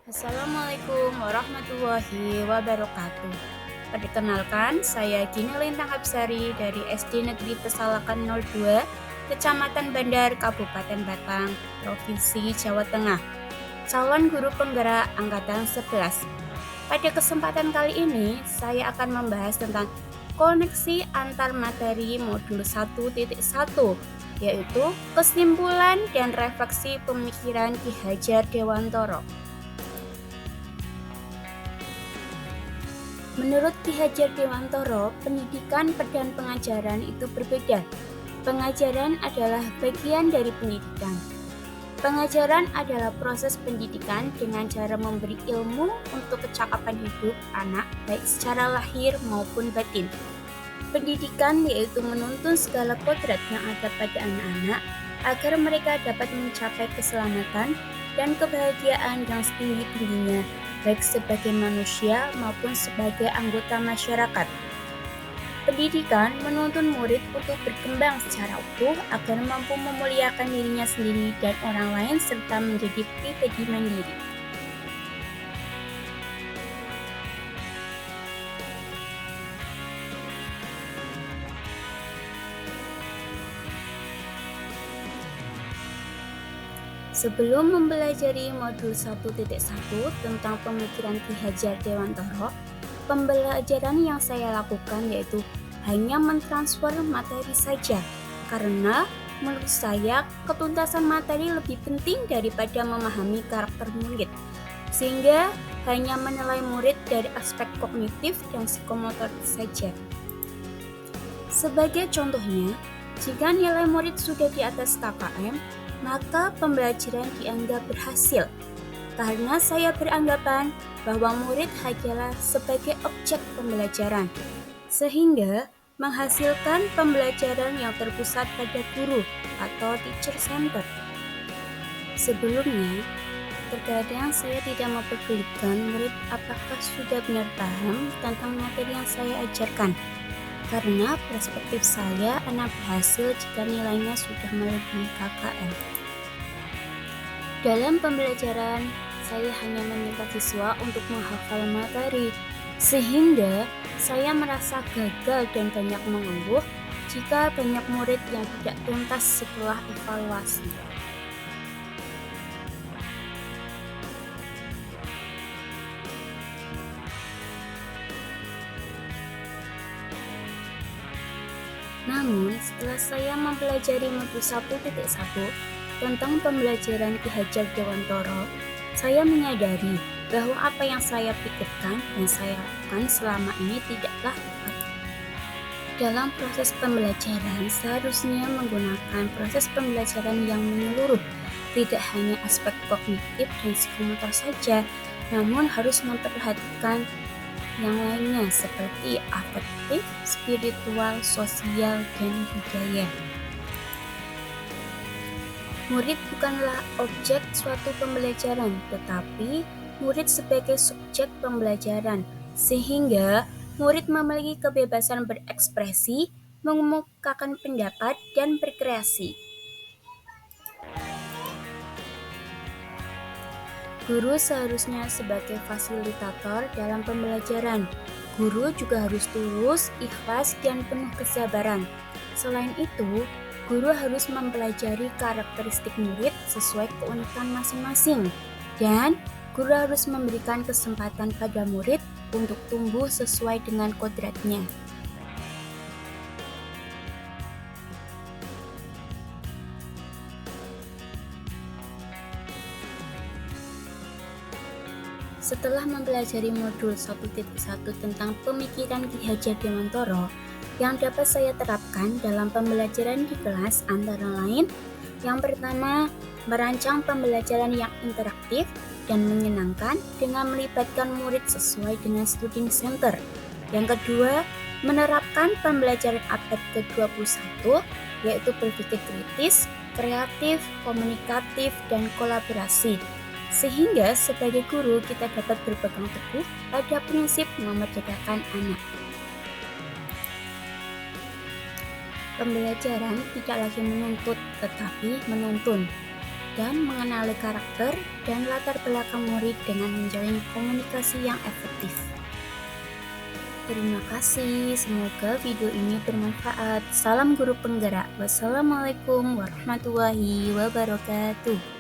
Assalamualaikum warahmatullahi wabarakatuh. Perkenalkan, saya Gina Lintang Absari dari SD Negeri Pesalakan 02, Kecamatan Bandar, Kabupaten Batang, Provinsi Jawa Tengah. Calon guru penggerak angkatan 11. Pada kesempatan kali ini, saya akan membahas tentang koneksi antar materi modul 1.1, yaitu kesimpulan dan refleksi pemikiran Ki Hajar Dewantoro. Menurut Ki Hajar Dewantoro, pendidikan dan pengajaran itu berbeda. Pengajaran adalah bagian dari pendidikan. Pengajaran adalah proses pendidikan dengan cara memberi ilmu untuk kecakapan hidup anak, baik secara lahir maupun batin. Pendidikan yaitu menuntun segala kodrat yang ada pada anak-anak agar mereka dapat mencapai keselamatan dan kebahagiaan yang setinggi-tingginya, baik sebagai manusia maupun sebagai anggota masyarakat. Pendidikan menuntun murid untuk berkembang secara utuh agar mampu memuliakan dirinya sendiri dan orang lain serta menjadi pribadi mandiri. Sebelum mempelajari modul 1.1 tentang pemikiran Ki Hajar Dewantoro, pembelajaran yang saya lakukan yaitu hanya mentransfer materi saja, karena menurut saya ketuntasan materi lebih penting daripada memahami karakter murid, sehingga hanya menilai murid dari aspek kognitif dan psikomotor saja. Sebagai contohnya, jika nilai murid sudah di atas KKM, maka pembelajaran dianggap berhasil, karena saya beranggapan bahwa murid hanyalah sebagai objek pembelajaran, sehingga menghasilkan pembelajaran yang terpusat pada guru atau teacher center. Sebelumnya, terkadang saya tidak mempedulikan murid apakah sudah benar paham tentang materi yang saya ajarkan, karena perspektif saya anak berhasil jika nilainya sudah melebihi KKM. Dalam pembelajaran, saya hanya meminta siswa untuk menghafal materi, sehingga saya merasa gagal dan banyak mengeluh jika banyak murid yang tidak tuntas setelah evaluasi. Namun, setelah saya mempelajari modul 1.1 tentang pembelajaran Ki Hajar Dewantoro, saya menyadari bahwa apa yang saya pikirkan dan saya lakukan selama ini tidaklah tepat. Dalam proses pembelajaran, seharusnya menggunakan proses pembelajaran yang menyeluruh, tidak hanya aspek kognitif dan psikomotor saja, namun harus memperhatikan yang lainnya seperti afektif, spiritual, sosial, dan budaya. Murid bukanlah objek suatu pembelajaran, tetapi murid sebagai subjek pembelajaran, sehingga murid memiliki kebebasan berekspresi, mengemukakan pendapat, dan berkreasi. Guru seharusnya sebagai fasilitator dalam pembelajaran. Guru juga harus tulus, ikhlas, dan penuh kesabaran. Selain itu, guru harus mempelajari karakteristik murid sesuai keunikan masing-masing. Dan guru harus memberikan kesempatan pada murid untuk tumbuh sesuai dengan kodratnya. Setelah mempelajari modul 1.1 tentang pemikiran Ki Hajar Dewantoro, yang dapat saya terapkan dalam pembelajaran di kelas antara lain, yang pertama, merancang pembelajaran yang interaktif dan menyenangkan dengan melibatkan murid sesuai dengan student center. Yang kedua, menerapkan pembelajaran abad ke-21, yaitu berpikir kritis, kreatif, komunikatif, dan kolaborasi, sehingga sebagai guru kita dapat berpegang teguh pada prinsip memerdekakan anak. Pembelajaran tidak lagi menuntut, tetapi menuntun. dan mengenali karakter dan latar belakang murid dengan menjalin komunikasi yang efektif. Terima kasih, semoga video ini bermanfaat. Salam guru penggerak. Wassalamualaikum warahmatullahi wabarakatuh.